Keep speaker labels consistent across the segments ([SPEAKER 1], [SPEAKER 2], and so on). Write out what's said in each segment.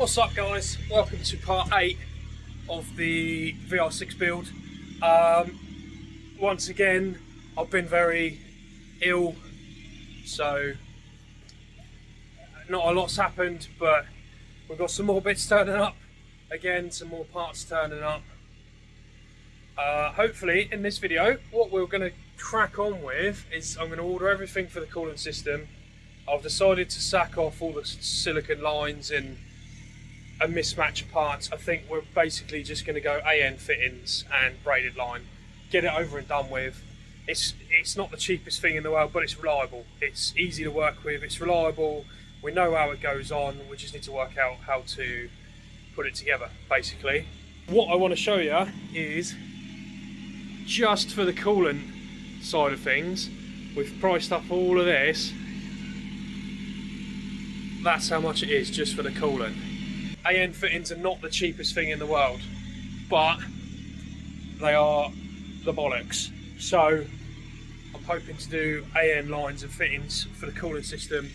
[SPEAKER 1] What's up guys, welcome to part 8 of the VR6 build. Once again I've been very ill, so not a lot's happened, but we've got some more bits turning up again, some more parts turning up. Hopefully in this video what we're going to crack on with is I'm going to order everything for the coolant system. I've decided to sack off all the silicon lines and a mismatch of parts. I think we're basically just going to go AN fittings and braided line, get it over and done with. It's not the cheapest thing in the world, but it's reliable. It's easy to work with, it's reliable, we know how it goes on, we just need to work out how to put it together basically. What I want to show you is just for the coolant side of things, we've priced up all of this. That's how much it is just for the coolant. AN fittings are not the cheapest thing in the world, but they are the bollocks. So I'm hoping to do AN lines and fittings for the coolant system,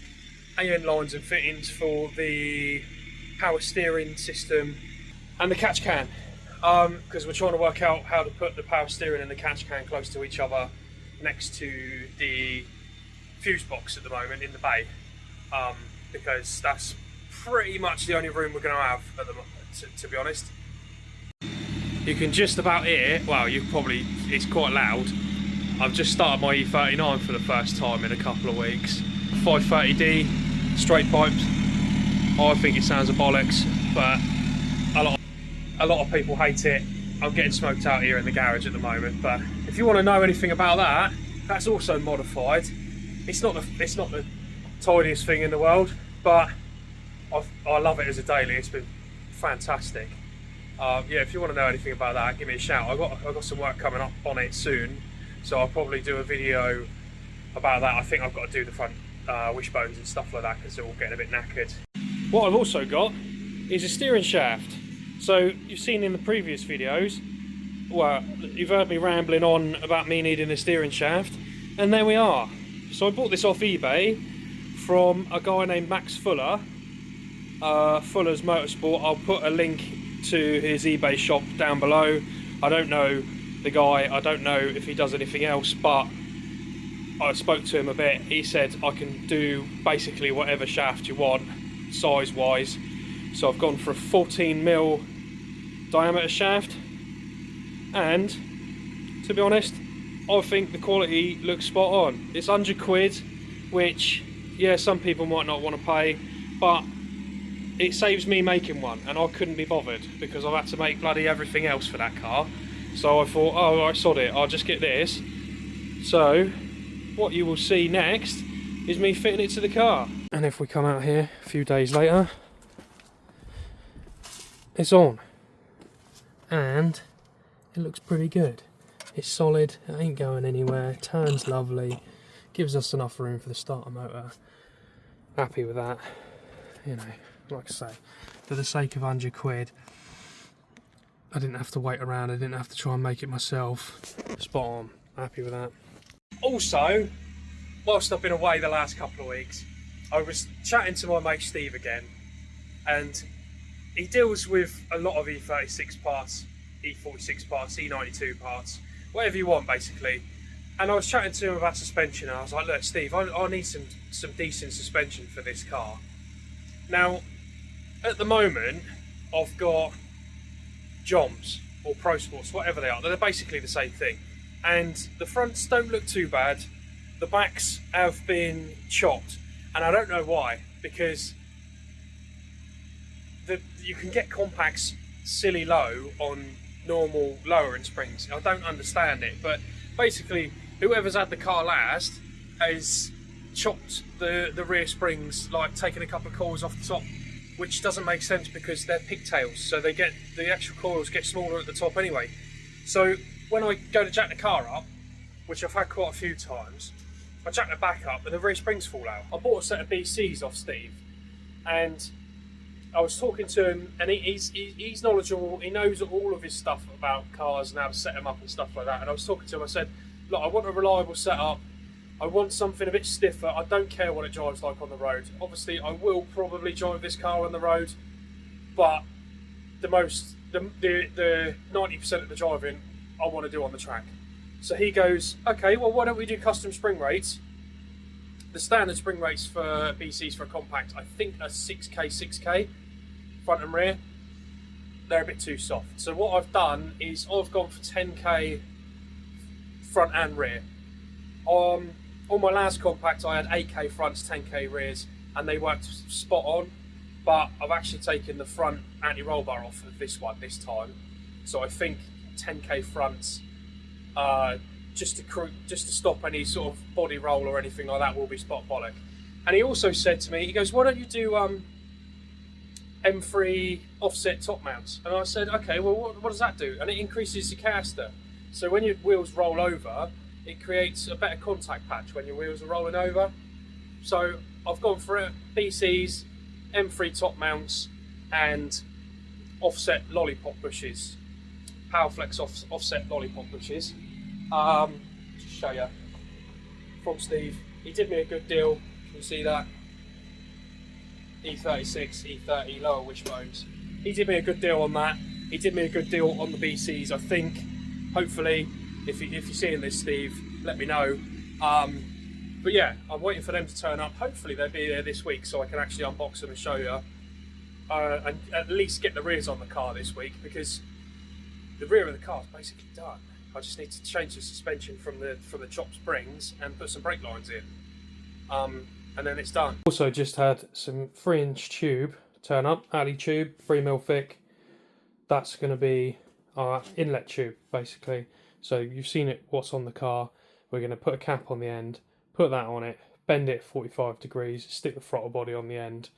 [SPEAKER 1] AN lines and fittings for the power steering system and the catch can, because we're trying to work out how to put the power steering and the catch can close to each other next to the fuse box at the moment in the bay, because that's pretty much the only room we're going to have at the moment, to be honest. You can just about hear, well, it's quite loud. I've just started my E39 for the first time in a couple of weeks. 530D, straight pipes. I think it sounds a bollocks, but a lot of people hate it. I'm getting smoked out here in the garage at the moment, but if you want to know anything about that, that's also modified. It's not the tidiest thing in the world, but I love it as a daily. It's been fantastic. Yeah, if you want to know anything about that, give me a shout. I've got some work coming up on it soon, so I'll probably do a video about that. I think I've got to do the front wishbones and stuff like that because they're all getting a bit knackered. What I've also got is a steering shaft. So you've seen in the previous videos, well, you've heard me rambling on about me needing a steering shaft, and there we are. So I bought this off eBay from a guy named Max Fuller, Fuller's Motorsport. I'll put a link to his eBay shop down below. I don't know the guy, I don't know if he does anything else, but I spoke to him a bit. He said I can do basically whatever shaft you want, size wise. So I've gone for a 14mm diameter shaft, and to be honest, I think the quality looks spot on. It's £100, which, yeah, some people might not want to pay, but it saves me making one, and I couldn't be bothered because I've had to make bloody everything else for that car. So I thought, oh, I sod it, I'll just get this. So what you will see next is me fitting it to the car. And if we come out here a few days later, it's on, and it looks pretty good. It's solid, it ain't going anywhere, turns lovely, gives us enough room for the starter motor. Happy with that, you know. Like I say, for the sake of £100, I didn't have to wait around, I didn't have to try and make it myself. Spot on, happy with that. Also, whilst I've been away the last couple of weeks, I was chatting to my mate Steve again, and he deals with a lot of E36 parts, E46 parts, E92 parts, whatever you want basically. And I was chatting to him about suspension, and I was like, look Steve, I need some decent suspension for this car. Now, at the moment, I've got Joms or Pro Sports, whatever they are. They're basically the same thing. And the fronts don't look too bad. The backs have been chopped, and I don't know why, because you can get compacts silly low on normal lowering springs. I don't understand it, but basically, whoever's had the car last has chopped the rear springs, like taking a couple of coils off the top, which doesn't make sense because they're pigtails, so the actual coils get smaller at the top anyway. So when I go to jack the car up, which I've had quite a few times, I jack the back up and the rear springs fall out. I bought a set of BCs off Steve, and I was talking to him, and he's knowledgeable. He knows all of his stuff about cars and how to set them up and stuff like that. And I was talking to him, I said, look, I want a reliable setup. I want something a bit stiffer. I don't care what it drives like on the road. Obviously, I will probably drive this car on the road, but the 90% of the driving I want to do on the track. So he goes, okay, well, why don't we do custom spring rates? The standard spring rates for BCs for a compact, I think, are 6k front and rear. They're a bit too soft. So what I've done is I've gone for 10k front and rear. On my last compact, I had 8k fronts, 10k rears, and they worked spot on. But I've actually taken the front anti-roll bar off of this one this time. So I think 10k fronts, just to stop any sort of body roll or anything like that, will be spot bollock. And he also said to me, he goes, why don't you do M3 offset top mounts? And I said, okay, well, what does that do? And it increases the caster. So when your wheels roll over, it creates a better contact patch when your wheels are rolling over. So I've gone for it, BCs, M3 top mounts, and offset lollipop bushes. Powerflex offset lollipop bushes. Just show you. From Steve. He did me a good deal. Can you see that? E36, E30 lower wishbones. He did me a good deal on that. He did me a good deal on the BCs, I think. Hopefully, if you're seeing this, Steve, let me know. But yeah, I'm waiting for them to turn up. Hopefully they'll be there this week so I can actually unbox them and show you. And at least get the rears on the car this week, because the rear of the car is basically done. I just need to change the suspension from the chopped springs and put some brake lines in. And then it's done. Also just had some 3-inch tube turn up, alley tube, 3mm thick. That's going to be our inlet tube, basically. So you've seen it, what's on the car. We're going to put a cap on the end, put that on it, bend it 45 degrees, stick the throttle body on the end.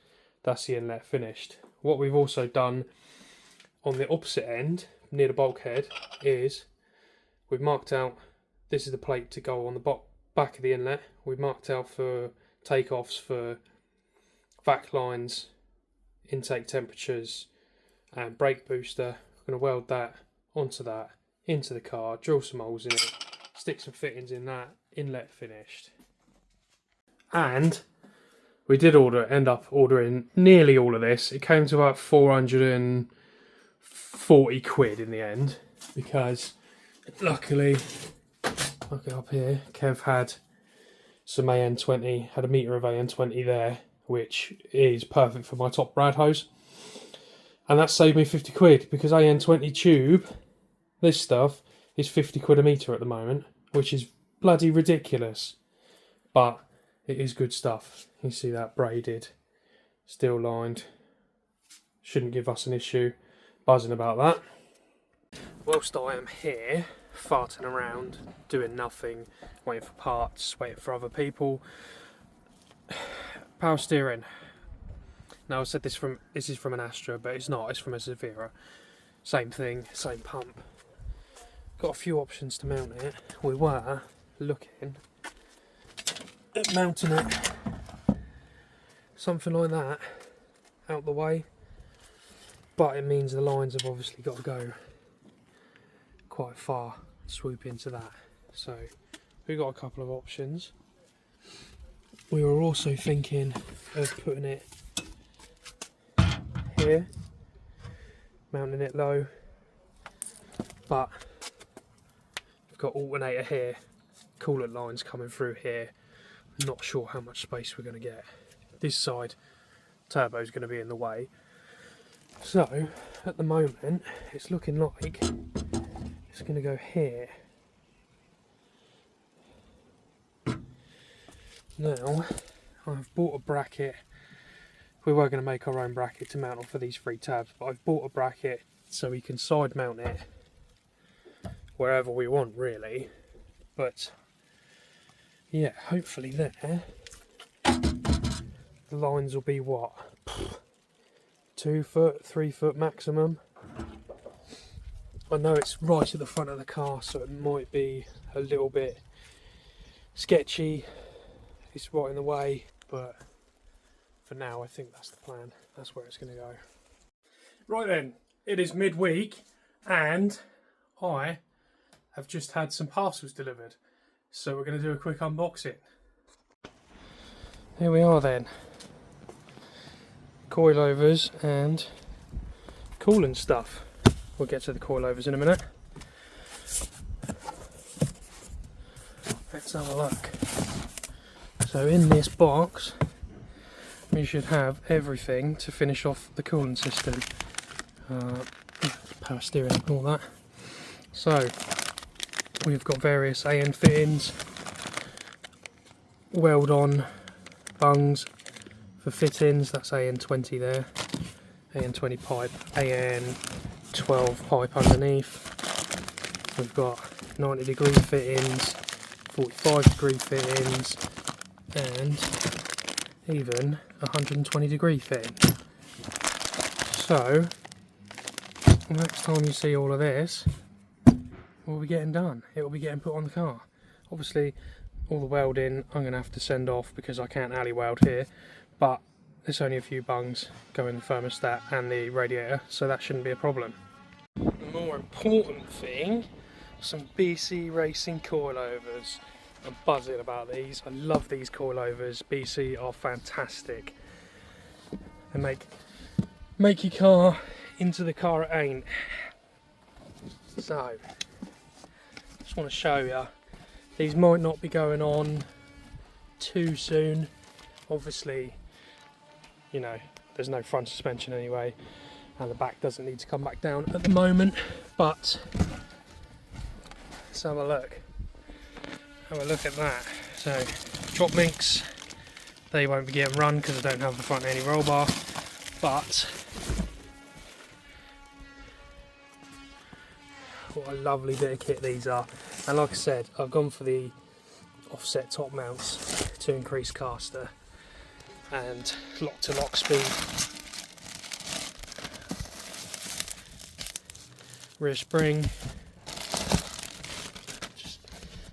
[SPEAKER 1] That's the inlet finished. What we've also done on the opposite end, near the bulkhead, is we've marked out, this is the plate to go on the back of the inlet. We've marked out for takeoffs for vac lines, intake temperatures, and brake booster. We're going to weld that onto that, into the car, drill some holes in it, stick some fittings in that, inlet finished. And we did end up ordering nearly all of this. It came to about 440 quid in the end, because luckily, look up here, Kev had some AN20, had a metre of AN20 there, which is perfect for my top brad hose. And that saved me 50 quid, because AN20 tube, this stuff, is 50 quid a metre at the moment, which is bloody ridiculous. But it is good stuff. You see that braided, steel lined. Shouldn't give us an issue. Buzzing about that. Whilst I am here, farting around, doing nothing, waiting for parts, waiting for other people. Power steering. Now I said this is from an Astra, but it's not, it's from a Zavira. Same thing, same pump. Got a few options to mount it. We were looking at mounting it something like that out the way, but it means the lines have obviously got to go quite far, swoop into that. So we've got a couple of options. We were also thinking of putting it here, mounting it low, but we've got alternator here, coolant lines coming through here. Not sure how much space we're going to get. This side turbo is going to be in the way, so at the moment it's looking like it's going to go here. Now I've bought a bracket. We were going to make our own bracket to mount off of these 3 tabs, but I've bought a bracket so we can side mount it wherever we want, really. But yeah, hopefully there the lines will be what, 2 foot, 3 foot maximum. I know it's right at the front of the car, so it might be a little bit sketchy. It's right in the way, but for now I think that's the plan. That's where it's going to go. Right then, it is midweek and I have just had some parcels delivered, so we're going to do a quick unboxing. Here we are then. Coilovers and coolant stuff. We'll get to the coilovers in a minute. Let's have a look. So in this box we should have everything to finish off the coolant system. Power steering and all that. So we've got various AN fittings, weld on bungs for fittings, that's AN20 there, AN20 pipe, AN12 pipe underneath. We've got 90 degree fittings, 45 degree fittings, and even 120 degree fitting. So next time you see all of this, we'll be getting done. It will be getting put on the car. Obviously all the welding I'm going to have to send off because I can't alley weld here, but there's only a few bungs going the thermostat and the radiator, so that shouldn't be a problem. The more important thing, some BC Racing coilovers. I'm buzzing about these. I love these coilovers. BC are fantastic. They make your car into the car it ain't. So, just want to show you. These might not be going on too soon. Obviously, you know, there's no front suspension anyway, and the back doesn't need to come back down at the moment. But let's have a look. Have a look at that. So, drop links, they won't be getting run because I don't have the front any roll bar. But what a lovely bit of kit these are. And like I said, I've gone for the offset top mounts to increase caster and lock to lock speed. Rear spring. Just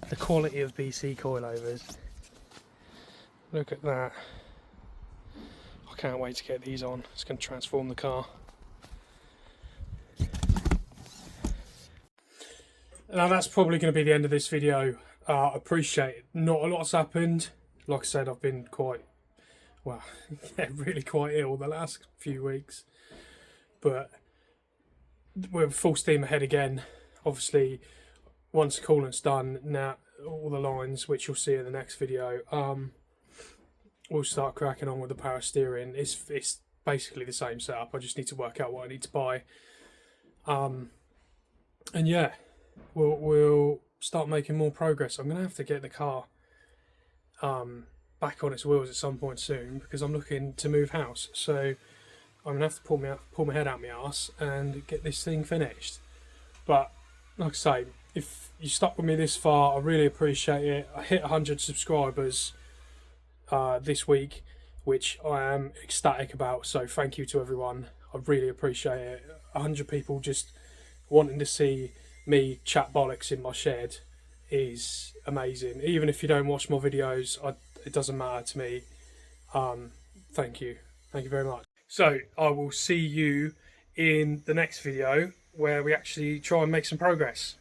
[SPEAKER 1] the quality of BC coilovers. Look at that. I can't wait to get these on. It's going to transform the car. Now that's probably going to be the end of this video. Appreciate it. Not a lot's happened. Like I said, I've been quite, well, yeah, really quite ill the last few weeks. But we're full steam ahead again. Obviously, once the coolant's done, now all the lines, which you'll see in the next video, we'll start cracking on with the power steering. It's basically the same setup. I just need to work out what I need to buy. And yeah. We'll start making more progress. I'm going to have to get the car back on its wheels at some point soon because I'm looking to move house. So I'm going to have to pull my head out my arse and get this thing finished. But like I say, if you stuck with me this far, I really appreciate it. I hit 100 subscribers this week, which I am ecstatic about. So thank you to everyone. I really appreciate it. 100 people just wanting to see me chat bollocks in my shed is amazing. Even if you don't watch my videos, it doesn't matter to me. Thank you very much. So I will see you in the next video where we actually try and make some progress.